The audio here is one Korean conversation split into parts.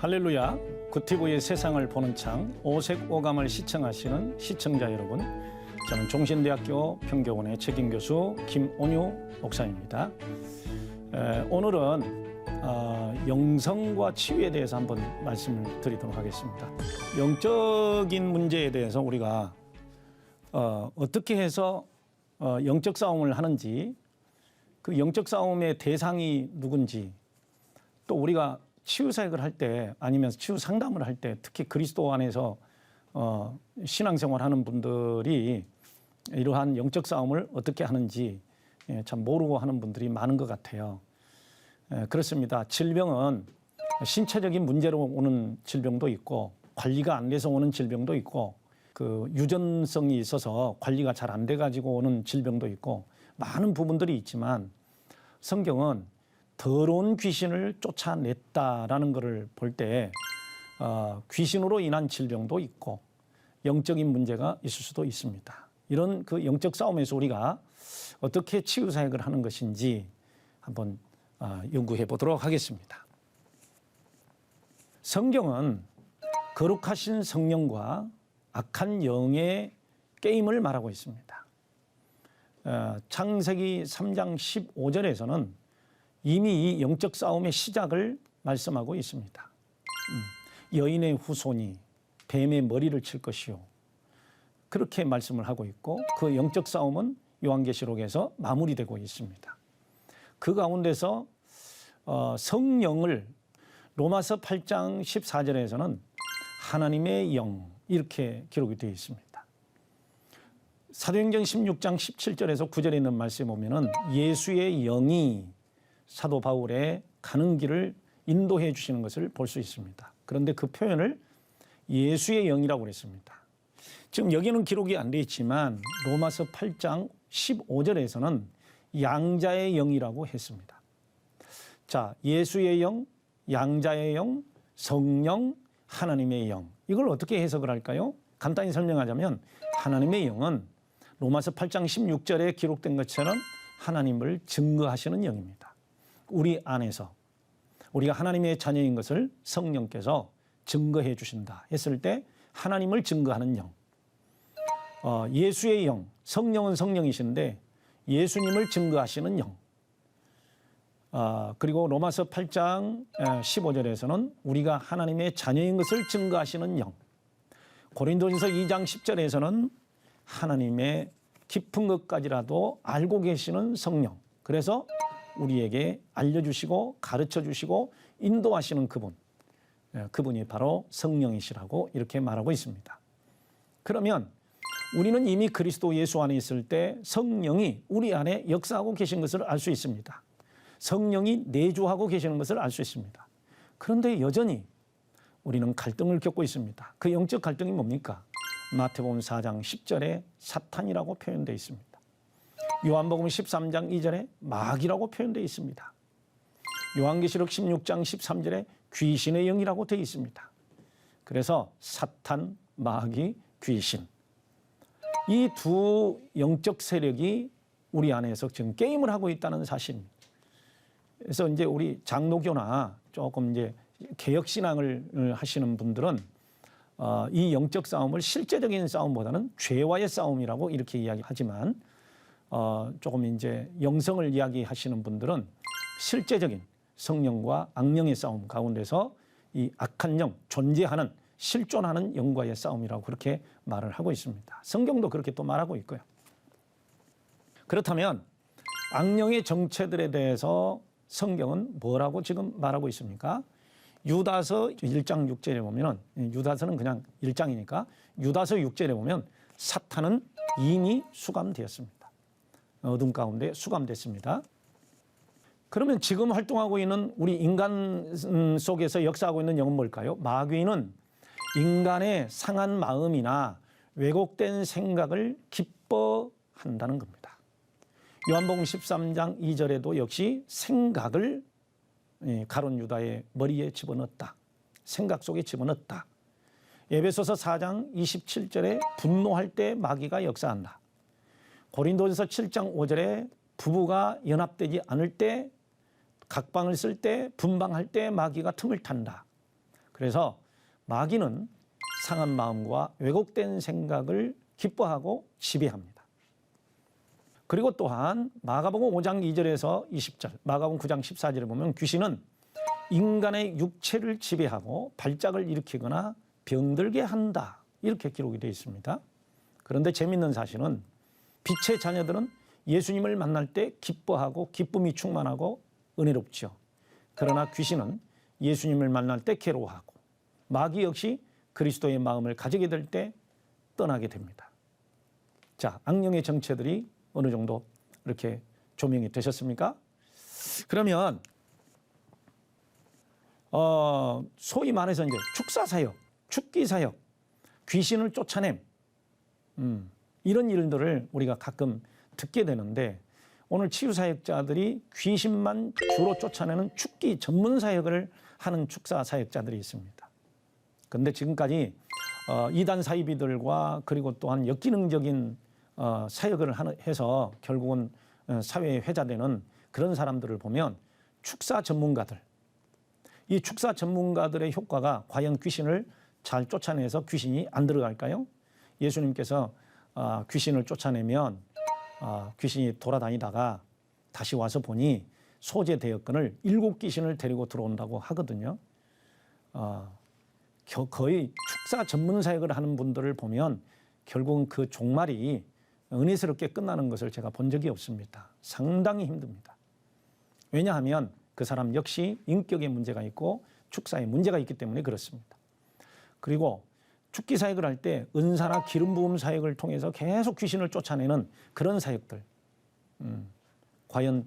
할렐루야, 굿TV의 세상을 보는 창 오색오감을 시청하시는 시청자 여러분, 저는 종신대학교 평교원의 책임교수 김온유 목사입니다. 오늘은 영성과 치유에 대해서 한번 말씀을 드리도록 하겠습니다. 영적인 문제에 대해서 우리가 어떻게 해서 영적 싸움을 하는지, 그 영적 싸움의 대상이 누군지, 또 우리가 치유 사역을 할 때 아니면 치유 상담을 할 때 특히 그리스도 안에서 신앙생활 하는 분들이 이러한 영적 싸움을 어떻게 하는지 참 모르고 하는 분들이 많은 것 같아요. 그렇습니다. 질병은 신체적인 문제로 오는 질병도 있고, 관리가 안 돼서 오는 질병도 있고, 그 유전성이 있어서 관리가 잘 안 돼 가지고 오는 질병도 있고, 많은 부분들이 있지만 성경은 더러운 귀신을 쫓아냈다라는 것을 볼 때 귀신으로 인한 질병도 있고 영적인 문제가 있을 수도 있습니다. 이런 그 영적 싸움에서 우리가 어떻게 치유 사역을 하는 것인지 한번 연구해 보도록 하겠습니다. 성경은 거룩하신 성령과 악한 영의 게임을 말하고 있습니다. 창세기 3장 15절에서는 이미 이 영적 싸움의 시작을 말씀하고 있습니다. 여인의 후손이 뱀의 머리를 칠 것이요, 그렇게 말씀을 하고 있고, 그 영적 싸움은 요한계시록에서 마무리되고 있습니다. 그 가운데서 성령을 로마서 8장 14절에서는 하나님의 영, 이렇게 기록이 되어 있습니다. 사도행전 16장 17절에서 9절에 있는 말씀에 보면은 예수의 영이 사도 바울의 가는 길을 인도해 주시는 것을 볼 수 있습니다. 그런데 그 표현을 예수의 영이라고 그랬습니다. 지금 여기는 기록이 안 되어 있지만 로마서 8장 15절에서는 양자의 영이라고 했습니다. 자, 예수의 영, 양자의 영, 성령, 하나님의 영, 이걸 어떻게 해석을 할까요? 간단히 설명하자면 하나님의 영은 로마서 8장 16절에 기록된 것처럼 하나님을 증거하시는 영입니다. 우리 안에서 우리가 하나님의 자녀인 것을 성령께서 증거해 주신다 했을 때 하나님을 증거하는 영, 예수의 영, 성령은 성령이신데 예수님을 증거하시는 영, 그리고 로마서 8장 15절에서는 우리가 하나님의 자녀인 것을 증거하시는 영, 고린도전서 2장 10절에서는 하나님의 깊은 것까지라도 알고 계시는 성령, 그래서 우리에게 알려주시고 가르쳐주시고 인도하시는 그분, 그분이 바로 성령이시라고 이렇게 말하고 있습니다. 그러면 우리는 이미 그리스도 예수 안에 있을 때 성령이 우리 안에 역사하고 계신 것을 알 수 있습니다. 성령이 내주하고 계시는 것을 알 수 있습니다. 그런데 여전히 우리는 갈등을 겪고 있습니다. 그 영적 갈등이 뭡니까? 마태복음 4장 10절에 사탄이라고 표현되어 있습니다. 요한복음 13장 2절에 마귀라고 표현되어 있습니다. 요한계시록 16장 13절에 귀신의 영이라고 되어 있습니다. 그래서 사탄, 마귀, 귀신, 이 두 영적 세력이 우리 안에서 지금 게임을 하고 있다는 사실입니다. 그래서 이제 우리 장로교나 조금 이제 개혁신앙을 하시는 분들은 이 영적 싸움을 실제적인 싸움보다는 죄와의 싸움이라고 이렇게 이야기하지만, 조금 이제 영성을 이야기하시는 분들은 실제적인 성령과 악령의 싸움 가운데서 이 악한 영, 존재하는, 실존하는 영과의 싸움이라고 그렇게 말을 하고 있습니다. 성경도 그렇게 또 말하고 있고요. 그렇다면 악령의 정체들에 대해서 성경은 뭐라고 지금 말하고 있습니까? 유다서 1장 6절에 보면은, 유다서는 그냥 1장이니까 유다서 6절에 보면 사탄은 이미 수감되었습니다. 어둠 가운데 수감됐습니다. 그러면 지금 활동하고 있는 우리 인간 속에서 역사하고 있는 영은 뭘까요? 마귀는 인간의 상한 마음이나 왜곡된 생각을 기뻐한다는 겁니다. 요한복음 13장 2절에도 역시 생각을 가룟 유다의 머리에 집어넣었다. 생각 속에 집어넣었다. 에베소서 4장 27절에 분노할 때 마귀가 역사한다. 고린도전서 7장 5절에 부부가 연합되지 않을 때, 각방을 쓸 때, 분방할 때 마귀가 틈을 탄다. 그래서 마귀는 상한 마음과 왜곡된 생각을 기뻐하고 지배합니다. 그리고 또한 마가복음 5장 2절에서 20절, 마가복음 9장 14절에 보면 귀신은 인간의 육체를 지배하고 발작을 일으키거나 병들게 한다. 이렇게 기록이 되어 있습니다. 그런데 재미있는 사실은 빛의 자녀들은 예수님을 만날 때 기뻐하고 기쁨이 충만하고 은혜롭죠. 그러나 귀신은 예수님을 만날 때 괴로워하고 마귀 역시 그리스도의 마음을 가지게 될 때 떠나게 됩니다. 자, 악령의 정체들이 어느 정도 이렇게 조명이 되셨습니까? 그러면 소위 말해서 이제 축사사역, 축기사역, 귀신을 쫓아냄 이런 일들을 우리가 가끔 듣게 되는데 오늘 치유사역자들이 귀신만 주로 쫓아내는 축기 전문 사역을 하는 축사사역자들이 있습니다. 그런데 지금까지 이단 사이비들과 그리고 또한 역기능적인 사역을 해서 결국은 사회에 회자되는 그런 사람들을 보면 축사 전문가들, 이 축사 전문가들의 효과가 과연 귀신을 잘 쫓아내서 귀신이 안 들어갈까요? 예수님께서 귀신을 쫓아내면 귀신이 돌아다니다가 다시 와서 보니 소재 대역근을 7귀신을 데리고 들어온다고 하거든요. 거의 축사 전문 사역을 하는 분들을 보면 결국은 그 종말이 은혜스럽게 끝나는 것을 제가 본 적이 없습니다. 상당히 힘듭니다. 왜냐하면 그 사람 역시 인격에 문제가 있고 축사에 문제가 있기 때문에 그렇습니다. 그리고 축기 사역을 할 때 은사나 기름 부음 사역을 통해서 계속 귀신을 쫓아내는 그런 사역들, 과연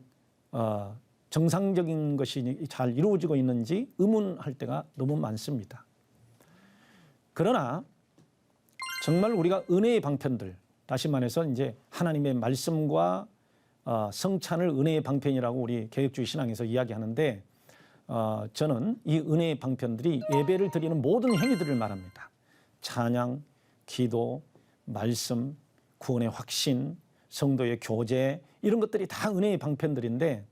정상적인 것이 잘 이루어지고 있는지 의문할 때가 너무 많습니다. 그러나 정말 우리가 은혜의 방편들, 다시 말해서 이제 하나님의 말씀과 성찬을 은혜의 방편이라고 우리 개혁주의 신앙에서 이야기하는데 저는 이 은혜의 방편들이 예배를 드리는 모든 행위들을 말합니다. 찬양, 기도, 말씀, 구원의 확신, 성도의 교제 이런 것들이 다 은혜의 방편들인데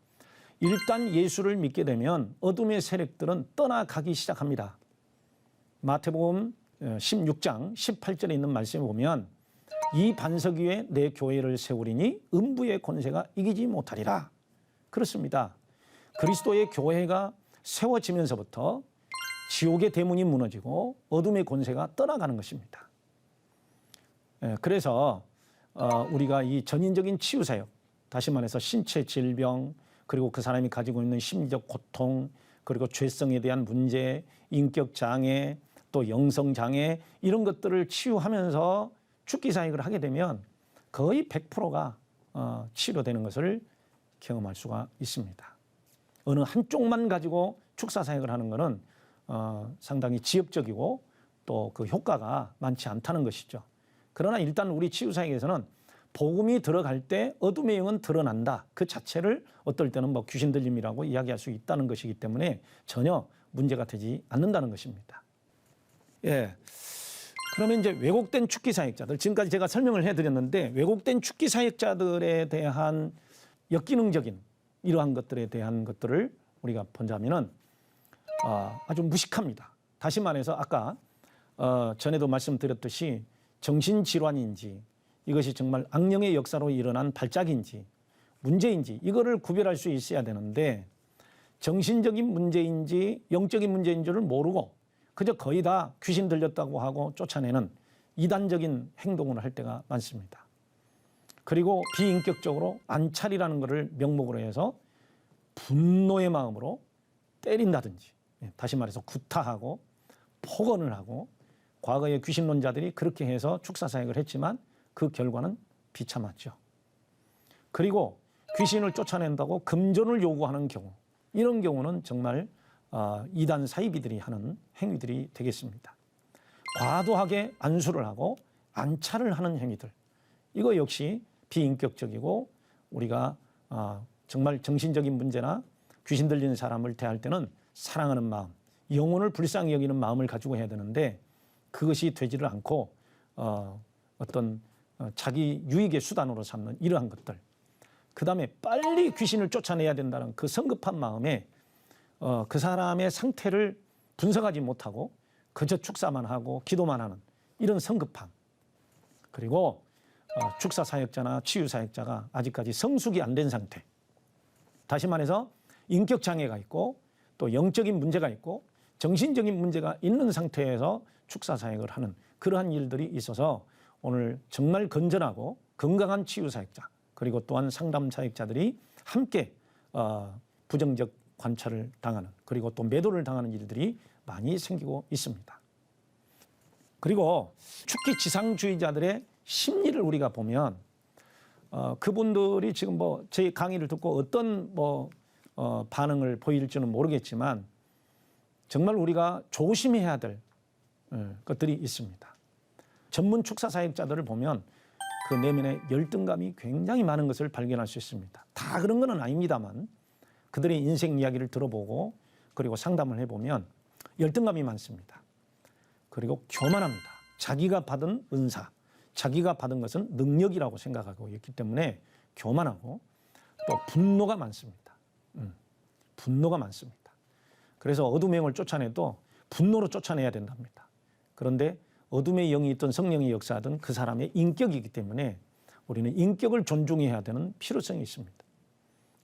일단 예수를 믿게 되면 어둠의 세력들은 떠나가기 시작합니다. 마태복음 16장 18절에 있는 말씀에 보면 이 반석 위에 내 교회를 세우리니 음부의 권세가 이기지 못하리라. 그렇습니다. 그리스도의 교회가 세워지면서부터 지옥의 대문이 무너지고 어둠의 권세가 떠나가는 것입니다. 그래서 우리가 이 전인적인 치유사역, 다시 말해서 신체 질병, 그리고 그 사람이 가지고 있는 심리적 고통, 그리고 죄성에 대한 문제, 인격 장애, 또 영성 장애 이런 것들을 치유하면서 축기 사역을 하게 되면 거의 100%가 치료되는 것을 경험할 수가 있습니다. 어느 한쪽만 가지고 축사 사역을 하는 것은 상당히 지엽적이고 또 그 효과가 많지 않다는 것이죠. 그러나 일단 우리 치유 사역에서는 복음이 들어갈 때 어둠의 영은 드러난다. 그 자체를 어떨 때는 뭐 귀신 들림이라고 이야기할 수 있다는 것이기 때문에 전혀 문제가 되지 않는다는 것입니다. 예. 그러면 이제 왜곡된 축기 사역자들, 지금까지 제가 설명을 해드렸는데 왜곡된 축기 사역자들에 대한 역기능적인 이러한 것들에 대한 것들을 우리가 본다면은 아주 무식합니다. 다시 말해서 아까 전에도 말씀드렸듯이 정신질환인지 이것이 정말 악령의 역사로 일어난 발작인지 문제인지 이거를 구별할 수 있어야 되는데 정신적인 문제인지 영적인 문제인지를 모르고 그저 거의 다 귀신 들렸다고 하고 쫓아내는 이단적인 행동을 할 때가 많습니다. 그리고 비인격적으로 안찰이라는 것을 명목으로 해서 분노의 마음으로 때린다든지 다시 말해서 구타하고 폭언을 하고 과거의 귀신론자들이 그렇게 해서 축사사역을 했지만 그 결과는 비참하죠. 그리고 귀신을 쫓아낸다고 금전을 요구하는 경우 이런 경우는 정말 이단 사이비들이 하는 행위들이 되겠습니다. 과도하게 안수를 하고 안찰을 하는 행위들 이거 역시 비인격적이고 우리가 정말 정신적인 문제나 귀신 들리는 사람을 대할 때는 사랑하는 마음, 영혼을 불쌍히 여기는 마음을 가지고 해야 되는데 그것이 되지를 않고 어떤 자기 유익의 수단으로 삼는 이러한 것들. 그 다음에 빨리 귀신을 쫓아내야 된다는 그 성급한 마음에 그 사람의 상태를 분석하지 못하고 그저 축사만 하고 기도만 하는 이런 성급함. 그리고 축사 사역자나 치유 사역자가 아직까지 성숙이 안 된 상태. 다시 말해서 인격 장애가 있고 또 영적인 문제가 있고 정신적인 문제가 있는 상태에서 축사 사역을 하는 그러한 일들이 있어서 오늘 정말 건전하고 건강한 치유 사역자 그리고 또한 상담 사역자들이 함께 부정적 관찰을 당하는 그리고 또 매도를 당하는 일들이 많이 생기고 있습니다. 그리고 특히 지상주의자들의 심리를 우리가 보면 그분들이 지금 제 강의를 듣고 어떤 반응을 보일지는 모르겠지만 정말 우리가 조심해야 될 것들이 있습니다. 전문 축사 사역자들을 보면 그 내면의 열등감이 굉장히 많은 것을 발견할 수 있습니다. 다 그런 건 아닙니다만 그들의 인생 이야기를 들어보고 그리고 상담을 해보면 열등감이 많습니다. 그리고 교만합니다. 자기가 받은 은사, 자기가 받은 것은 능력이라고 생각하고 있기 때문에 교만하고 또 분노가 많습니다. 분노가 많습니다. 그래서 어둠의 영을 쫓아내도 분노로 쫓아내야 된답니다. 그런데 어둠의 영이 있던 성령의 역사든 그 사람의 인격이기 때문에 우리는 인격을 존중해야 되는 필요성이 있습니다.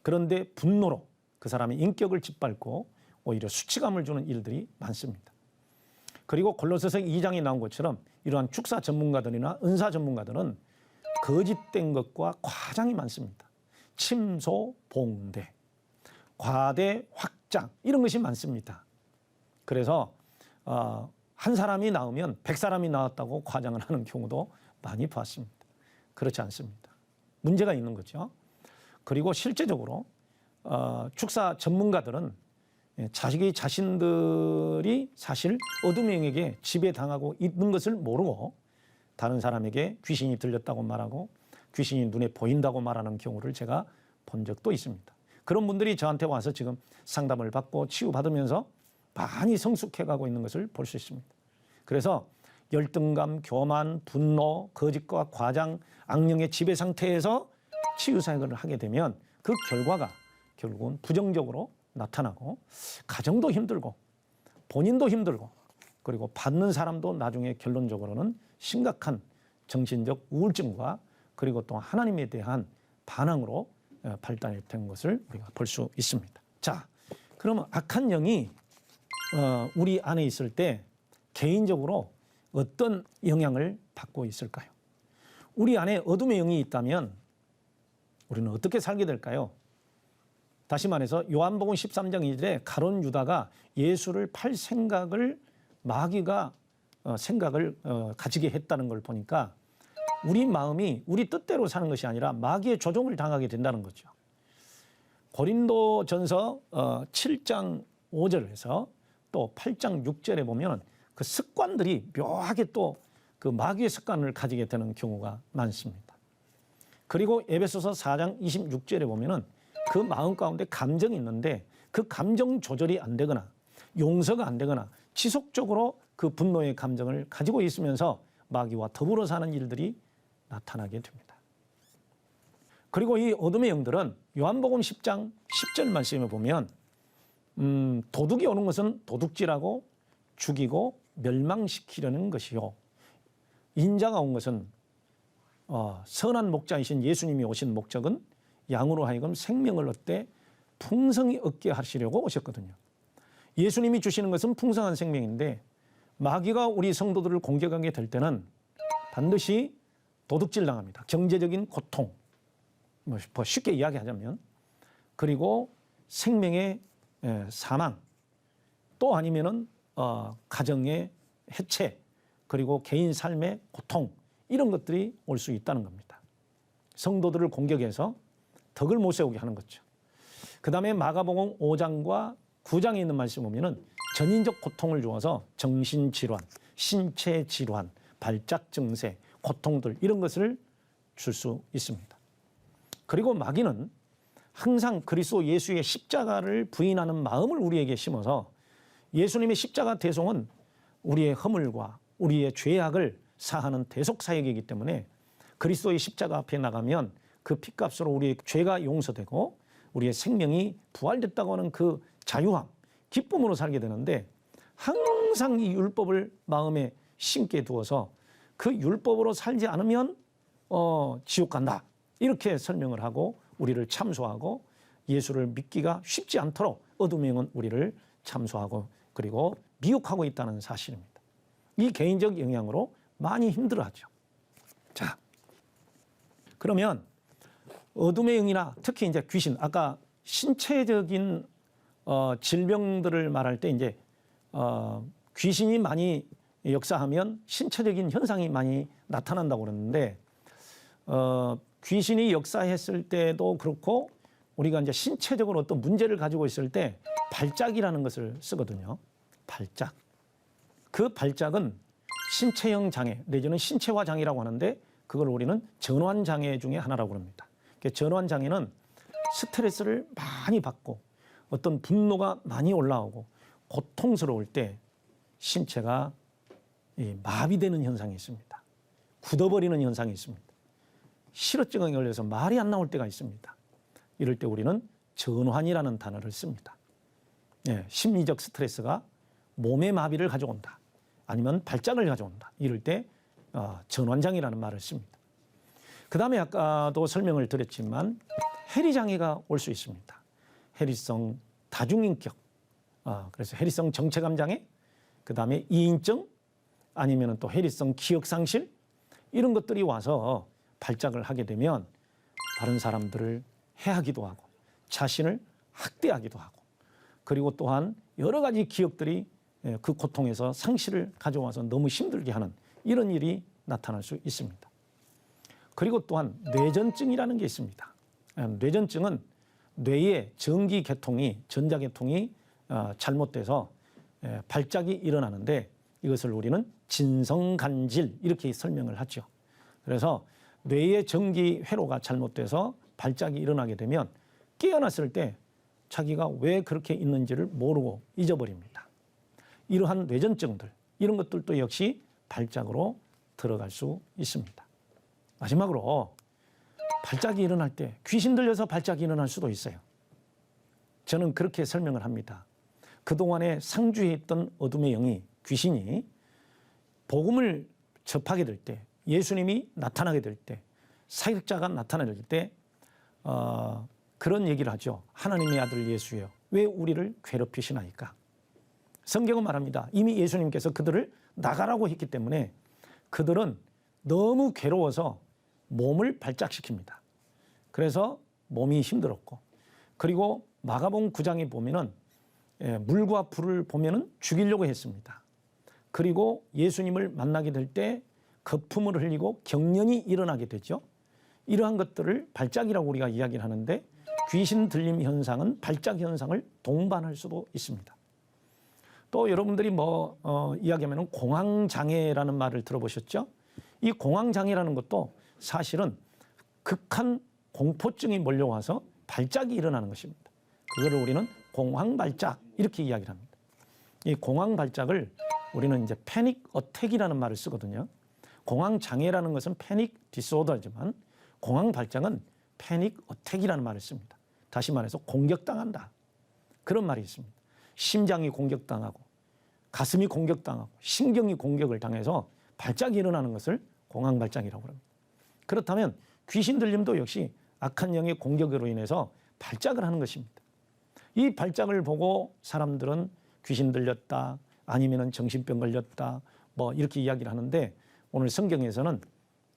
그런데 분노로 그 사람의 인격을 짓밟고 오히려 수치감을 주는 일들이 많습니다. 그리고 골로새서 2장에 나온 것처럼 이러한 축사 전문가들이나 은사 전문가들은 거짓된 것과 과장이 많습니다. 침소, 봉대, 과대, 확장 이런 것이 많습니다. 그래서 한 사람이 나오면 100사람이 나왔다고 과장을 하는 경우도 많이 봤습니다. 그렇지 않습니다. 문제가 있는 거죠. 그리고 실제적으로 축사 전문가들은 자신들이 사실 어둠의 영에게 지배당하고 있는 것을 모르고 다른 사람에게 귀신이 들렸다고 말하고 귀신이 눈에 보인다고 말하는 경우를 제가 본 적도 있습니다. 그런 분들이 저한테 와서 지금 상담을 받고 치유받으면서 많이 성숙해가고 있는 것을 볼 수 있습니다. 그래서 열등감, 교만, 분노, 거짓과 과장, 악령의 지배 상태에서 치유 사역을 하게 되면 그 결과가 결국은 부정적으로 나타나고 가정도 힘들고 본인도 힘들고 그리고 받는 사람도 나중에 결론적으로는 심각한 정신적 우울증과 그리고 또 하나님에 대한 반항으로 발달된 것을 우리가 볼 수 있습니다. 자, 그러면 악한 영이 우리 안에 있을 때 개인적으로 어떤 영향을 받고 있을까요? 우리 안에 어둠의 영이 있다면 우리는 어떻게 살게 될까요? 다시 말해서 요한복음 13장 2절에 가룟 유다가 예수를 팔 생각을 마귀가 생각을 가지게 했다는 걸 보니까 우리 마음이 우리 뜻대로 사는 것이 아니라 마귀의 조종을 당하게 된다는 거죠. 고린도전서 7장 5절에서 또 8장 6절에 보면 그 습관들이 묘하게 또 그 마귀의 습관을 가지게 되는 경우가 많습니다. 그리고 에베소서 4장 26절에 보면은 그 마음 가운데 감정이 있는데 그 감정 조절이 안 되거나 용서가 안 되거나 지속적으로 그 분노의 감정을 가지고 있으면서 마귀와 더불어 사는 일들이 나타나게 됩니다. 그리고 이 어둠의 영들은 요한복음 10장 10절 말씀에 보면 도둑이 오는 것은 도둑질하고 죽이고 멸망시키려는 것이요. 인자가 온 것은 선한 목자이신 예수님이 오신 목적은 양으로 하여금 생명을 얻되 풍성히 얻게 하시려고 오셨거든요. 예수님이 주시는 것은 풍성한 생명인데 마귀가 우리 성도들을 공격하게 될 때는 반드시 도둑질 당합니다. 경제적인 고통, 쉽게 이야기하자면 그리고 생명의 사망 또 아니면은 가정의 해체 그리고 개인 삶의 고통 이런 것들이 올 수 있다는 겁니다. 성도들을 공격해서 덕을 못 세우게 하는 거죠. 그 다음에 마가복음 5장과 9장에 있는 말씀 보면은 전인적 고통을 주어서 정신질환, 신체질환, 발작 증세, 고통들 이런 것을 줄 수 있습니다. 그리고 마귀는 항상 그리스도 예수의 십자가를 부인하는 마음을 우리에게 심어서 예수님의 십자가 대속은 우리의 허물과 우리의 죄악을 사하는 대속 사역이기 때문에 그리스도의 십자가 앞에 나가면 그 핏값으로 우리의 죄가 용서되고 우리의 생명이 부활됐다고 하는 그 자유함, 기쁨으로 살게 되는데 항상 이 율법을 마음에 심게 두어서 그 율법으로 살지 않으면 지옥 간다. 이렇게 설명을 하고 우리를 참소하고 예수를 믿기가 쉽지 않도록 어둠의 영은 우리를 참소하고 그리고 미혹하고 있다는 사실입니다. 이 개인적 영향으로 많이 힘들어하죠. 자, 그러면 어둠의 영이나 특히 이제 귀신, 아까 신체적인 질병들을 말할 때 이제 귀신이 많이 역사하면 신체적인 현상이 많이 나타난다고 그러는데 귀신이 역사했을 때도 그렇고 우리가 이제 신체적으로 어떤 문제를 가지고 있을 때 발작이라는 것을 쓰거든요. 발작. 그 발작은 신체형 장애 내지는 신체화 장애라고 하는데 그걸 우리는 전환 장애 중에 하나라고 합니다. 전환 장애는 스트레스를 많이 받고 어떤 분노가 많이 올라오고 고통스러울 때 신체가 마비되는 현상이 있습니다. 굳어버리는 현상이 있습니다. 실어증에 걸려서 말이 안 나올 때가 있습니다. 이럴 때 우리는 전환이라는 단어를 씁니다. 심리적 스트레스가 몸의 마비를 가져온다. 아니면 발작을 가져온다. 이럴 때 전환장애라는 말을 씁니다. 그 다음에 아까도 설명을 드렸지만 해리장애가 올 수 있습니다. 해리성 다중인격, 그래서 해리성 정체감장애, 그 다음에 이인증, 아니면 또 해리성 기억상실 이런 것들이 와서 발작을 하게 되면 다른 사람들을 해하기도 하고 자신을 학대하기도 하고 그리고 또한 여러 가지 기억들이 그 고통에서 상실을 가져와서 너무 힘들게 하는 이런 일이 나타날 수 있습니다. 그리고 또한 뇌전증이라는 게 있습니다. 뇌전증은 뇌의 전기계통이 전자계통이 잘못돼서 발작이 일어나는데 이것을 우리는 진성간질 이렇게 설명을 하죠. 그래서 뇌의 전기 회로가 잘못돼서 발작이 일어나게 되면 깨어났을 때 자기가 왜 그렇게 있는지를 모르고 잊어버립니다. 이러한 뇌전증들 이런 것들도 역시 발작으로 들어갈 수 있습니다. 마지막으로 발작이 일어날 때 귀신 들려서 발작이 일어날 수도 있어요. 저는 그렇게 설명을 합니다. 그동안에 상주해 있던 어둠의 영이 귀신이 복음을 접하게 될 때 예수님이 나타나게 될 때 사역자가 나타날 때 그런 얘기를 하죠. 하나님의 아들 예수여 왜 우리를 괴롭히시나이까. 성경은 말합니다. 이미 예수님께서 그들을 나가라고 했기 때문에 그들은 너무 괴로워서 몸을 발작시킵니다. 그래서 몸이 힘들었고 그리고 마가복음 9장에 보면은 물과 불을 보면은 죽이려고 했습니다. 그리고 예수님을 만나게 될 때 거품을 흘리고 경련이 일어나게 되죠. 이러한 것들을 발작이라고 우리가 이야기를 하는데 귀신 들림 현상은 발작 현상을 동반할 수도 있습니다. 또 여러분들이 이야기하면 공황장애라는 말을 들어보셨죠? 이 공황장애라는 것도 사실은 극한 공포증이 몰려와서 발작이 일어나는 것입니다. 그거를 우리는 공황발작 이렇게 이야기를 합니다. 이 공황발작을 우리는 이제 패닉 어택이라는 말을 쓰거든요. 공황장애라는 것은 패닉 디스오더지만 공황발작은 패닉 어택이라는 말을 씁니다. 다시 말해서 공격당한다. 그런 말이 있습니다. 심장이 공격당하고 가슴이 공격당하고 신경이 공격을 당해서 발작이 일어나는 것을 공황발작이라고 합니다. 그렇다면 귀신 들림도 역시 악한 영의 공격으로 인해서 발작을 하는 것입니다. 이 발작을 보고 사람들은 귀신 들렸다 아니면 정신병 걸렸다 이렇게 이야기를 하는데 오늘 성경에서는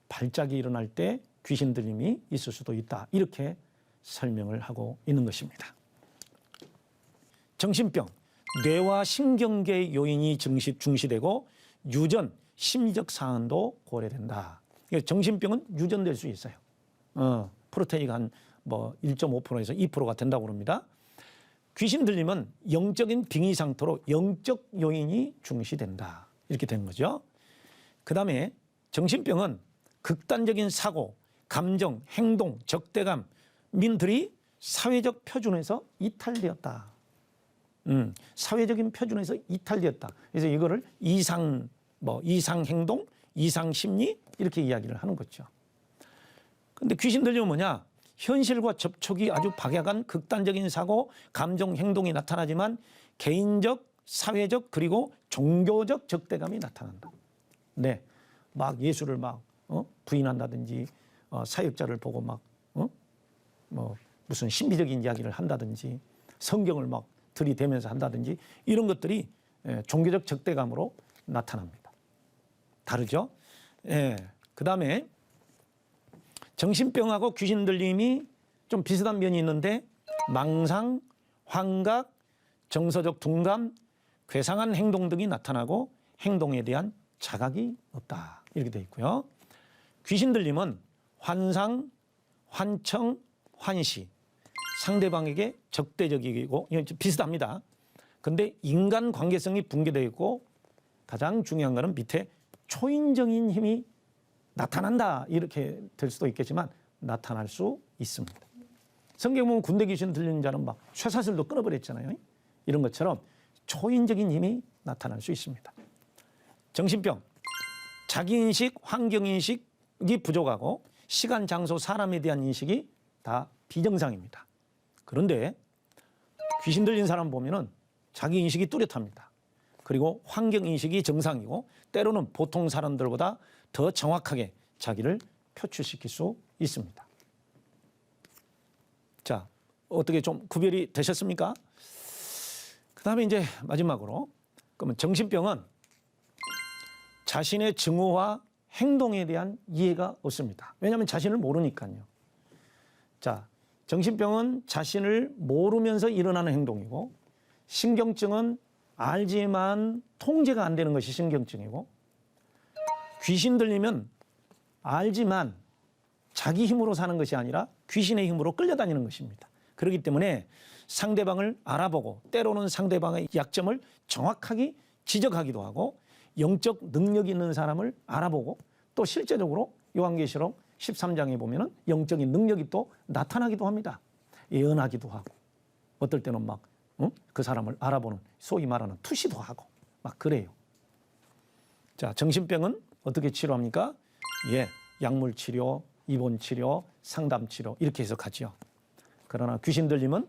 발작이 일어날 때 귀신 들림이 있을 수도 있다 이렇게 설명을 하고 있는 것입니다. 정신병, 뇌와 신경계 요인이 중시되고 유전, 심리적 사안도 고려된다. 정신병은 유전될 수 있어요. 프로테인이 한 1.5%에서 2%가 된다고 합니다. 귀신 들림은 영적인 빙의 상태로 영적 요인이 중시된다. 이렇게 된 거죠. 그 다음에 정신병은 극단적인 사고, 감정, 행동, 적대감, 민들이 사회적 표준에서 이탈되었다. 사회적인 표준에서 이탈되었다. 그래서 이거를 이상 행동, 이상 심리 이렇게 이야기를 하는 거죠. 근데 귀신 들리면 뭐냐? 현실과 접촉이 아주 박약한 극단적인 사고, 감정, 행동이 나타나지만 개인적 사회적 그리고 종교적 적대감이 나타난다. 네, 막 예수를 막 부인한다든지 사역자를 보고 막 뭐 무슨 신비적인 이야기를 한다든지 성경을 막 들이대면서 한다든지 이런 것들이 종교적 적대감으로 나타납니다. 다르죠? 예. 그다음에 정신병하고 귀신 들림이 좀 비슷한 면이 있는데 망상, 환각, 정서적 둔감, 괴상한 행동 등이 나타나고 행동에 대한 자각이 없다. 이렇게 되어 있고요. 귀신 들림은 환상, 환청, 환시, 상대방에게 적대적이고 비슷합니다. 근데 인간 관계성이 붕괴되어 있고 가장 중요한 것은 밑에 초인적인 힘이 나타난다 이렇게 될 수도 있겠지만 나타날 수 있습니다. 성경 보면 군대 귀신 들리는 자는 막 쇠사슬도 끊어버렸잖아요. 이런 것처럼 초인적인 힘이 나타날 수 있습니다. 정신병, 자기인식, 환경인식이 부족하고 시간, 장소, 사람에 대한 인식이 다 비정상입니다. 그런데 귀신 들린 사람 보면은 자기 인식이 뚜렷합니다. 그리고 환경 인식이 정상이고 때로는 보통 사람들보다 더 정확하게 자기를 표출시킬 수 있습니다. 자, 어떻게 좀 구별이 되셨습니까? 그다음에 이제 마지막으로 그러면 정신병은 자신의 증오와 행동에 대한 이해가 없습니다. 왜냐하면 자신을 모르니까요. 자, 정신병은 자신을 모르면서 일어나는 행동이고 신경증은 알지만 통제가 안 되는 것이 신경증이고 귀신 들리면 알지만 자기 힘으로 사는 것이 아니라 귀신의 힘으로 끌려다니는 것입니다. 그렇기 때문에 상대방을 알아보고 때로는 상대방의 약점을 정확하게 지적하기도 하고 영적 능력이 있는 사람을 알아보고 또 실제적으로 요한계시록 13장에 보면은 영적인 능력이 또 나타나기도 합니다. 예언하기도 하고 어떨 때는 막 그 사람을 알아보는 소위 말하는 투시도 하고 막 그래요. 자, 정신병은 어떻게 치료합니까? 예, 약물 치료, 입원 치료, 상담 치료 이렇게 해서 가죠. 그러나 귀신 들림은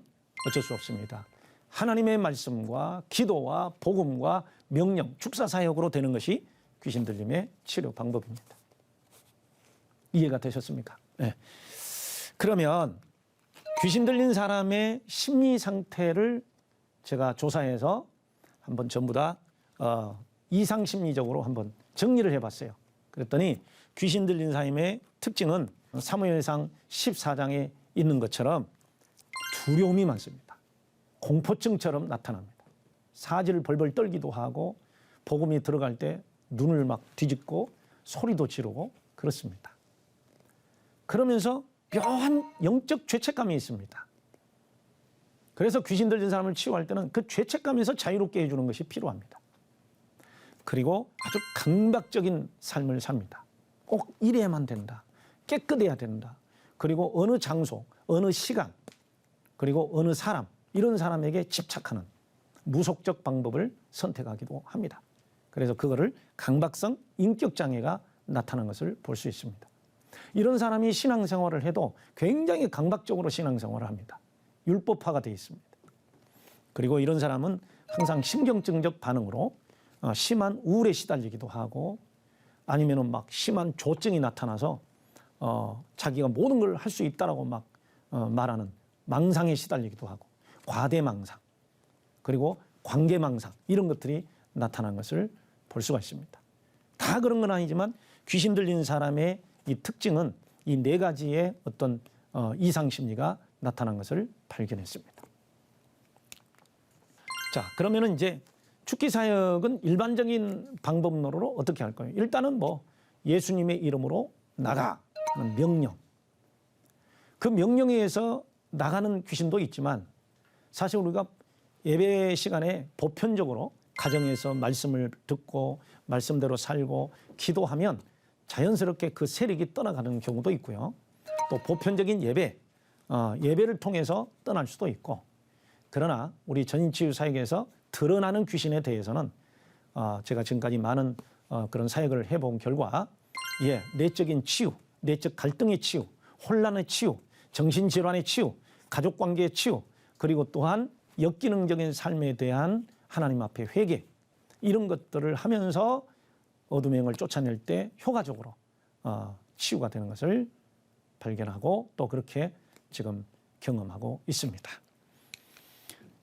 어쩔 수 없습니다. 하나님의 말씀과 기도와 복음과 명령, 축사 사역으로 되는 것이 귀신 들림의 치료 방법입니다. 이해가 되셨습니까? 네. 그러면 귀신 들린 사람의 심리 상태를 제가 조사해서 한번 전부 다 이상 심리적으로 한번 정리를 해봤어요. 그랬더니 귀신 들린 사람의 특징은 사무엘상 14장에 있는 것처럼 두려움이 많습니다. 공포증처럼 나타납니다. 사지를 벌벌 떨기도 하고 복음이 들어갈 때 눈을 막 뒤집고 소리도 지르고 그렇습니다. 그러면서 묘한 영적 죄책감이 있습니다. 그래서 귀신 들린 사람을 치유할 때는 그 죄책감에서 자유롭게 해주는 것이 필요합니다. 그리고 아주 강박적인 삶을 삽니다. 꼭 이래야만 된다. 깨끗해야 된다. 그리고 어느 장소, 어느 시간, 그리고 어느 사람, 이런 사람에게 집착하는 무속적 방법을 선택하기도 합니다. 그래서 그거를 강박성 인격장애가 나타난 것을 볼 수 있습니다. 이런 사람이 신앙생활을 해도 굉장히 강박적으로 신앙생활을 합니다. 율법화가 되어 있습니다. 그리고 이런 사람은 항상 신경증적 반응으로 심한 우울에 시달리기도 하고 아니면은 막 심한 조증이 나타나서 자기가 모든 걸 할 수 있다라고 막 말하는 망상에 시달리기도 하고 과대망상 그리고 관계망상 이런 것들이 나타난 것을 볼 수가 있습니다. 다 그런 건 아니지만 귀신 들린 사람의 이 특징은 이 네 가지의 어떤 이상 심리가 나타난 것을 발견했습니다. 자, 그러면은 이제 축기 사역은 일반적인 방법론으로 어떻게 할 거예요? 일단은 뭐 예수님의 이름으로 나가는 명령. 그 명령에 의해서 나가는 귀신도 있지만 사실 우리가 예배 시간에 보편적으로 가정에서 말씀을 듣고 말씀대로 살고 기도하면 자연스럽게 그 세력이 떠나가는 경우도 있고요. 또 보편적인 예배를 통해서 떠날 수도 있고 그러나 우리 전인치유 사역에서 드러나는 귀신에 대해서는 제가 지금까지 많은 그런 사역을 해본 결과 내적인 치유, 내적 갈등의 치유, 혼란의 치유, 정신질환의 치유, 가족관계의 치유 그리고 또한 역기능적인 삶에 대한 하나님 앞에 회개 이런 것들을 하면서 어둠의 영을 쫓아낼 때 효과적으로 치유가 되는 것을 발견하고 또 그렇게 지금 경험하고 있습니다.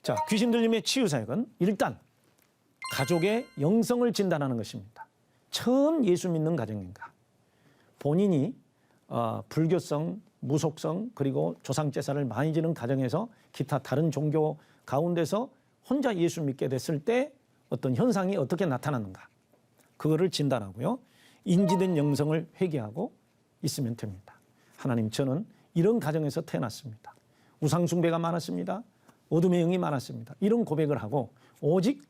자, 귀신 들림의 치유 사역은 일단 가족의 영성을 진단하는 것입니다. 처음 예수 믿는 가정인가, 본인이 불교성, 무속성 그리고 조상 제사를 많이 지는 가정에서 기타 다른 종교 가운데서 혼자 예수 믿게 됐을 때 어떤 현상이 어떻게 나타나는가, 그거를 진단하고요. 인지된 영성을 회개하고 있으면 됩니다. 하나님, 저는 이런 가정에서 태어났습니다. 우상 숭배가 많았습니다. 어둠의 영이 많았습니다. 이런 고백을 하고 오직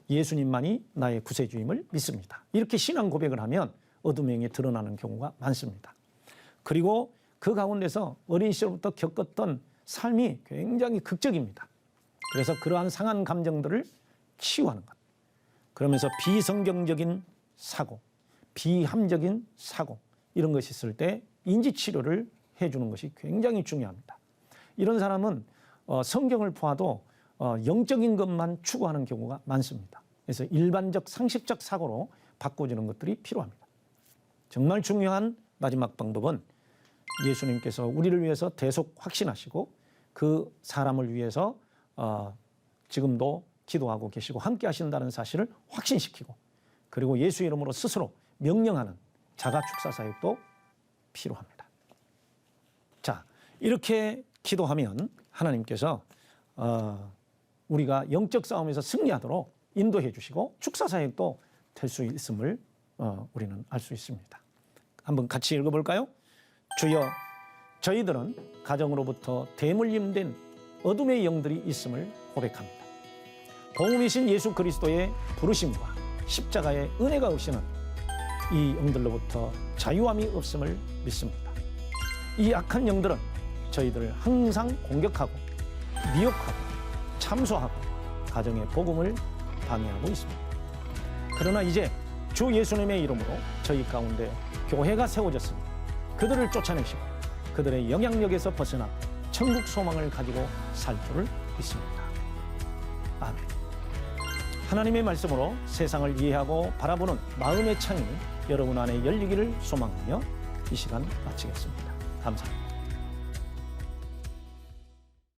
예수님만이 나의 구세주임을 믿습니다. 이렇게 신앙 고백을 하면 어둠의 영이 드러나는 경우가 많습니다. 그리고 그 가운데서 어린 시절부터 겪었던 삶이 굉장히 극적입니다. 그래서 그러한 상한 감정들을 치유하는 것. 그러면서 비성경적인 사고, 비함적인 사고 이런 것이 있을 때 인지치료를 해주는 것이 굉장히 중요합니다. 이런 사람은 성경을 보아도 영적인 것만 추구하는 경우가 많습니다. 그래서 일반적 상식적 사고로 바꿔주는 것들이 필요합니다. 정말 중요한 마지막 방법은 예수님께서 우리를 위해서 대속 확신하시고 그 사람을 위해서 지금도 기도하고 계시고 함께 하신다는 사실을 확신시키고 그리고 예수 이름으로 스스로 명령하는 자가 축사 사역도 필요합니다. 자, 이렇게 기도하면 하나님께서 우리가 영적 싸움에서 승리하도록 인도해 주시고 축사 사역도 될 수 있음을 우리는 알 수 있습니다. 한번 같이 읽어볼까요? 주여, 저희들은 가정으로부터 대물림된 어둠의 영들이 있음을 고백합니다. 복음이신 예수 그리스도의 부르심과 십자가의 은혜가 없이는 이 영들로부터 자유함이 없음을 믿습니다. 이 악한 영들은 저희들을 항상 공격하고 미혹하고 참소하고 가정의 복음을 방해하고 있습니다. 그러나 이제 주 예수님의 이름으로 저희 가운데 교회가 세워졌습니다. 그들을 쫓아내시고 그들의 영향력에서 벗어나 천국 소망을 가지고 살 줄을 믿습니다. 아멘. 하나님의 말씀으로 세상을 이해하고 바라보는 마음의 창이 여러분 안에 열리기를 소망하며 이 시간 마치겠습니다. 감사합니다.